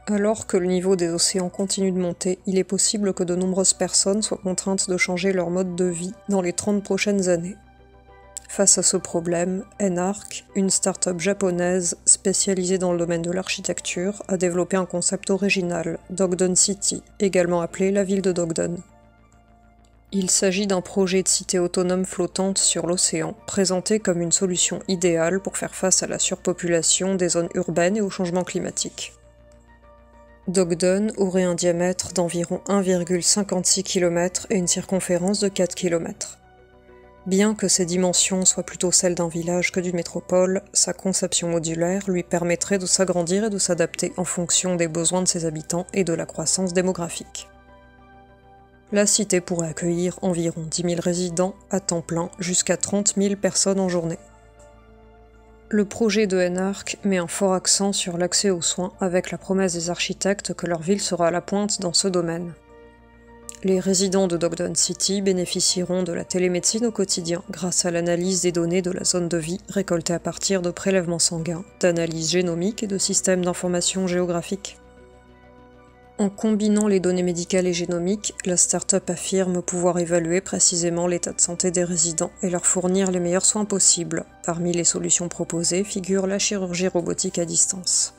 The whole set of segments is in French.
Alors que le niveau des océans continue de monter, il est possible que de nombreuses personnes soient contraintes de changer leur mode de vie dans les 30 prochaines années. Face à ce problème, Enark, une start-up japonaise spécialisée dans le domaine de l'architecture, a développé un concept original, Dogdon City, également appelé la ville de Dogdon. Il s'agit d'un projet de cité autonome flottante sur l'océan, présenté comme une solution idéale pour faire face à la surpopulation des zones urbaines et au changement climatique. Dogdon aurait un diamètre d'environ 1,56 km et une circonférence de 4 km. Bien que ses dimensions soient plutôt celles d'un village que d'une métropole, sa conception modulaire lui permettrait de s'agrandir et de s'adapter en fonction des besoins de ses habitants et de la croissance démographique. La cité pourrait accueillir environ 10 000 résidents à temps plein jusqu'à 30 000 personnes en journée. Le projet de Enark met un fort accent sur l'accès aux soins avec la promesse des architectes que leur ville sera à la pointe dans ce domaine. Les résidents de Dogdon City bénéficieront de la télémédecine au quotidien grâce à l'analyse des données de la zone de vie récoltées à partir de prélèvements sanguins, d'analyses génomiques et de systèmes d'information géographiques. En combinant les données médicales et génomiques, la start-up affirme pouvoir évaluer précisément l'état de santé des résidents et leur fournir les meilleurs soins possibles. Parmi les solutions proposées figure la chirurgie robotique à distance.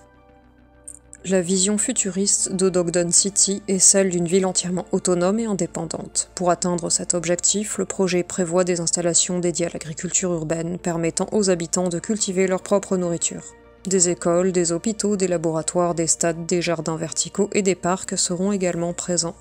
La vision futuriste de Dogdon City est celle d'une ville entièrement autonome et indépendante. Pour atteindre cet objectif, le projet prévoit des installations dédiées à l'agriculture urbaine, permettant aux habitants de cultiver leur propre nourriture. Des écoles, des hôpitaux, des laboratoires, des stades, des jardins verticaux et des parcs seront également présents.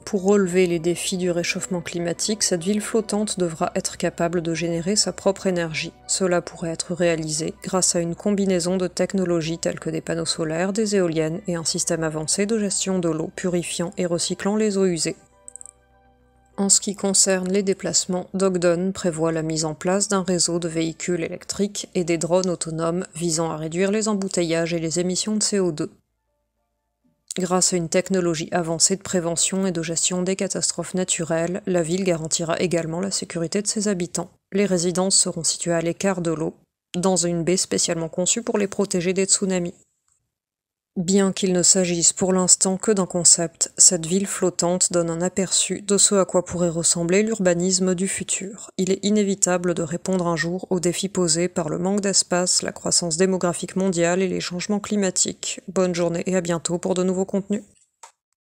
Pour relever les défis du réchauffement climatique, cette ville flottante devra être capable de générer sa propre énergie. Cela pourrait être réalisé grâce à une combinaison de technologies telles que des panneaux solaires, des éoliennes et un système avancé de gestion de l'eau purifiant et recyclant les eaux usées. En ce qui concerne les déplacements, Dogdon prévoit la mise en place d'un réseau de véhicules électriques et des drones autonomes visant à réduire les embouteillages et les émissions de CO2. Grâce à une technologie avancée de prévention et de gestion des catastrophes naturelles, la ville garantira également la sécurité de ses habitants. Les résidences seront situées à l'écart de l'eau, dans une baie spécialement conçue pour les protéger des tsunamis. Bien qu'il ne s'agisse pour l'instant que d'un concept, cette ville flottante donne un aperçu de ce à quoi pourrait ressembler l'urbanisme du futur. Il est inévitable de répondre un jour aux défis posés par le manque d'espace, la croissance démographique mondiale et les changements climatiques. Bonne journée et à bientôt pour de nouveaux contenus.